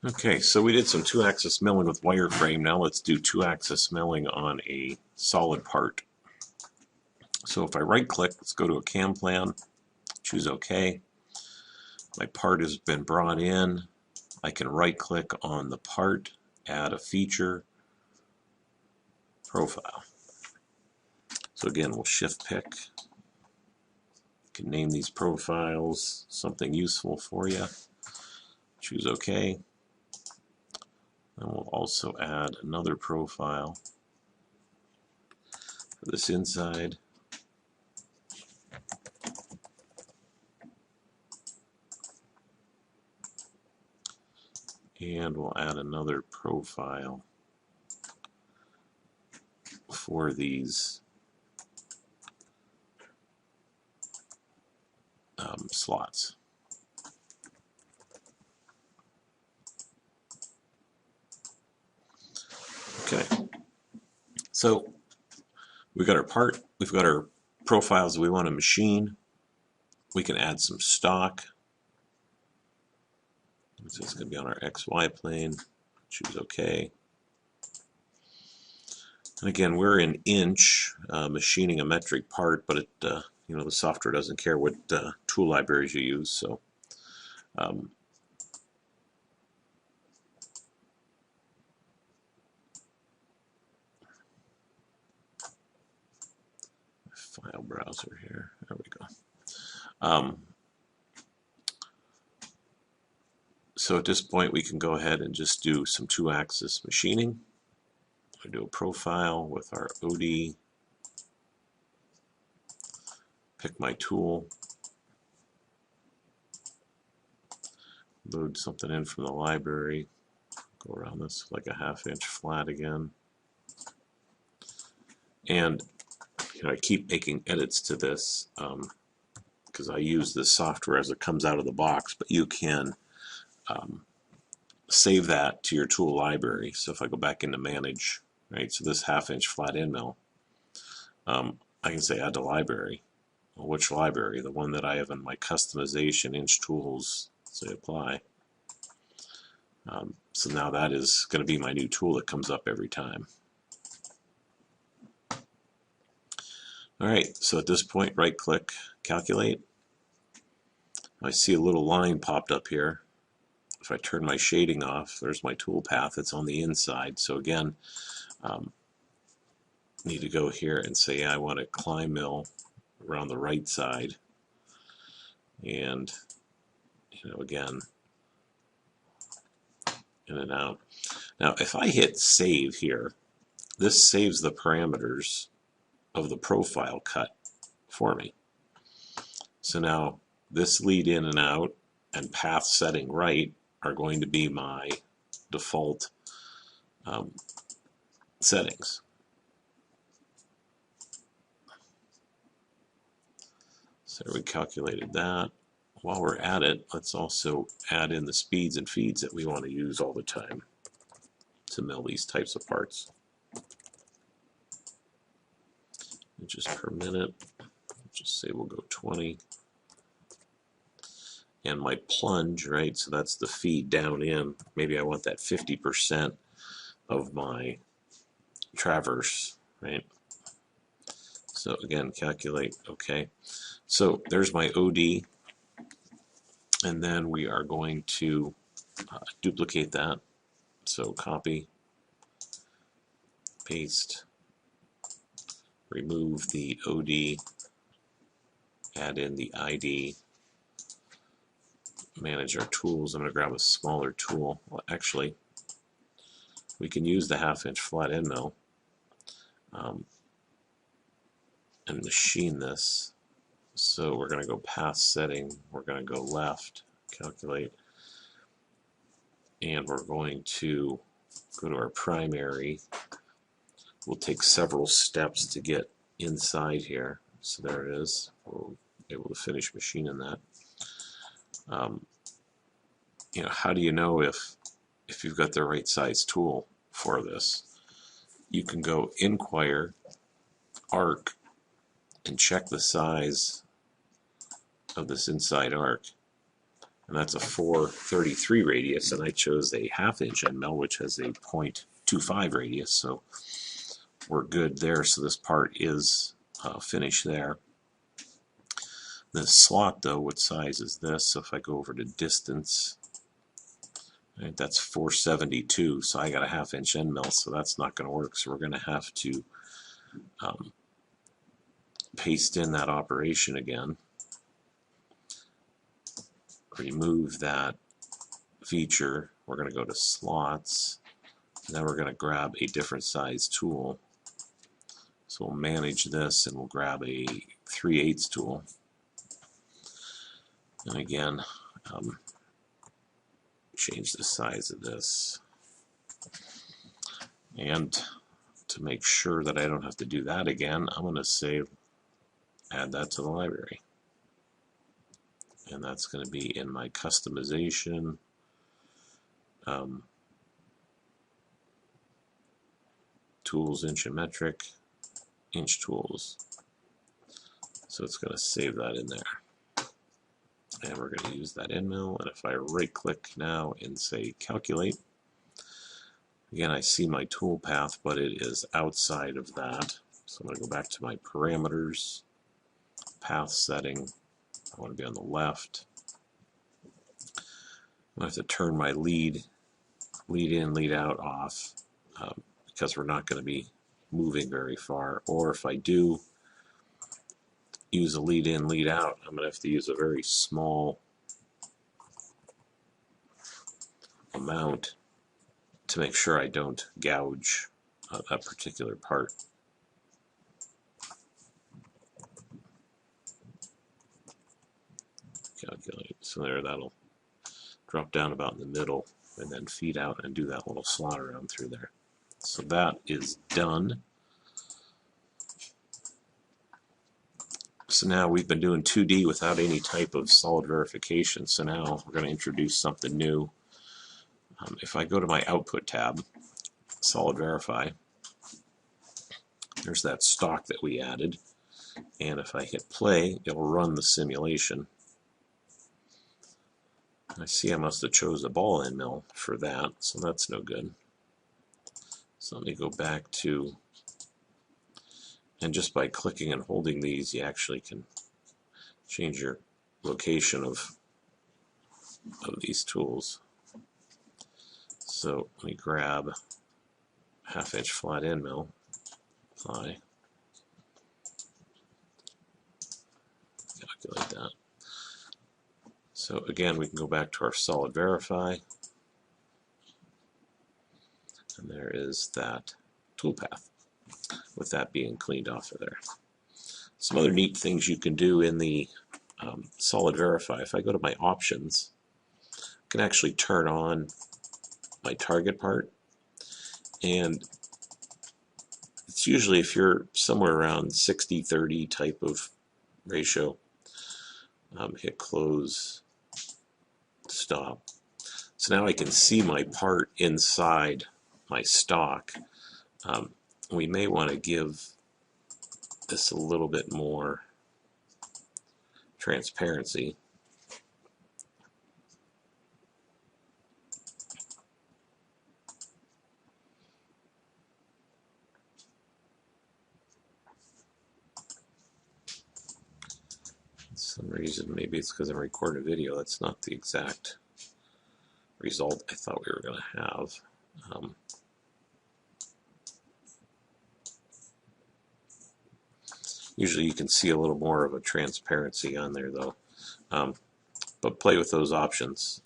Okay, so we did some 2-axis milling with wireframe. Now let's do 2-axis milling on a solid part. So if I right click, let's go to a cam plan, choose OK. My part has been brought in. I can right click on the part, add a feature, profile. So again, we'll shift pick. You can name these profiles something useful for you. Choose OK. And we'll also add another profile for this inside. And we'll add another profile for these slots. Okay, so we've got our part, we've got our profiles we want to machine. We can add some stock. So it's going to be on our XY plane. Choose OK. And again, we're in inch, machining a metric part, but it, you know, the software doesn't care what tool libraries you use. So file browser here. There we go. So at this point, we can go ahead and just do some 2-axis machining. I do a profile with our OD. Pick my tool. Load something in from the library. Go around this like a 1/2 inch flat again. And you know, I keep making edits to this because I use this software as it comes out of the box, but you can save that to your tool library. So if I go back into manage, right, so this 1/2 inch flat end mill, I can say add to library. Well, which library? The one that I have in my customization inch tools, say apply. So now that is going to be my new tool that comes up every time. Alright, so at this point, right click, calculate. I see a little line popped up here. If I turn my shading off, there's my tool path. It's on the inside. So again, need to go here and say, yeah, I want to climb mill around the right side. And, you know, again, in and out. Now, if I hit save here, this saves the parameters of the profile cut for me. So now this lead in and out and path setting right are going to be my default settings. So we calculated that. While we're at it, let's also add in the speeds and feeds that we want to use all the time to mill these types of parts. Inches per minute. Just say we'll go 20. And my plunge, right, so that's the feed down in. Maybe I want that 50% of my traverse, right? So again, calculate, okay. So there's my OD. And then we are going to duplicate that. So copy, paste, remove the OD, add in the ID, manage our tools. I'm going to grab a smaller tool. Well, actually, we can use the 1/2 inch flat end mill and machine this. So we're going to go past setting, we're going to go left, calculate, and we're going to go to our primary. We'll take several steps to get inside here. So there it is. We'll be able to finish machining that. You know, how do you know if you've got the right size tool for this? You can go inquire, arc, and check the size of this inside arc. and that's a 433 radius, and I chose a 1/2 inch end mill, which has a 0.25 radius, so we're good there. So this part is finished there. The slot, though, what size is this? So if I go over to distance, right, that's 472, so I got a 1/2 inch end mill, so that's not going to work. So we're going to have to paste in that operation again, remove that feature. We're going to go to slots. Now we're going to grab a different size tool. So we'll manage this and we'll grab a 3/8 tool. And again, change the size of this. And to make sure that I don't have to do that again, I'm going to say add that to the library. And that's going to be in my customization. Tools, inch and metric, inch tools. So it's going to save that in there. And we're going to use that end mill. And if I right click now and say calculate, again I see my tool path, but it is outside of that. So I'm going to go back to my parameters, path setting. I want to be on the left. I have to turn my lead in, lead out off, because we're not going to be moving very far. Or if I do use a lead in, lead out, I'm going to have to use a very small amount to make sure I don't gouge that particular part. Calculate. So there, that'll drop down about in the middle and then feed out and do that little slot around through there. So that is done. So now we've been doing 2D without any type of solid verification. So now we're going to introduce something new. If I go to my Output tab, Solid Verify, there's that stock that we added. And if I hit play, it'll run the simulation. I see I must have chose a ball end mill for that, so that's no good. So let me go back to, and just by clicking and holding these, you actually can change your location of these tools. So let me grab 1/2 inch flat end mill, apply, calculate that. So again, we can go back to our Solid Verify, and there is that toolpath with that being cleaned off of there. Some other neat things you can do in the Solid Verify. If I go to my options, I can actually turn on my target part, and it's usually, if you're somewhere around 60-30 type of ratio, hit close, stop. So now I can see my part inside my stock. We may want to give this a little bit more transparency. For some reason, maybe it's because I'm recording a video, that's not the exact result I thought we were going to have. Usually you can see a little more of a transparency on there though. But play with those options.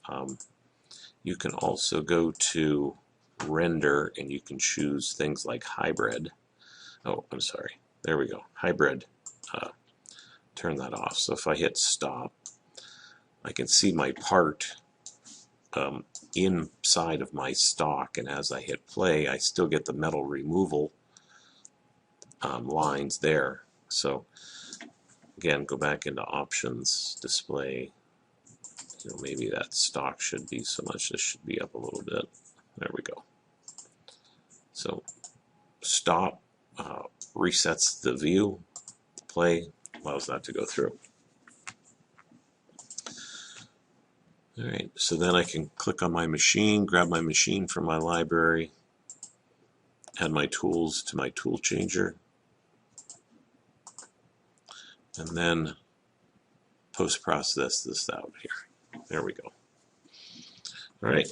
You can also go to render and you can choose things like hybrid. Oh, I'm sorry. There we go. Hybrid. Turn that off. So if I hit stop, I can see my part inside of my stock, and as I hit play, I still get the metal removal lines there. So again, go back into options, display. Maybe that stock should be so much. This should be up a little bit. There we go. So stop resets the view. Play allows that to go through. All right, so then I can click on my machine, grab my machine from my library, add my tools to my tool changer, and then post-process this out here. There we go. All right,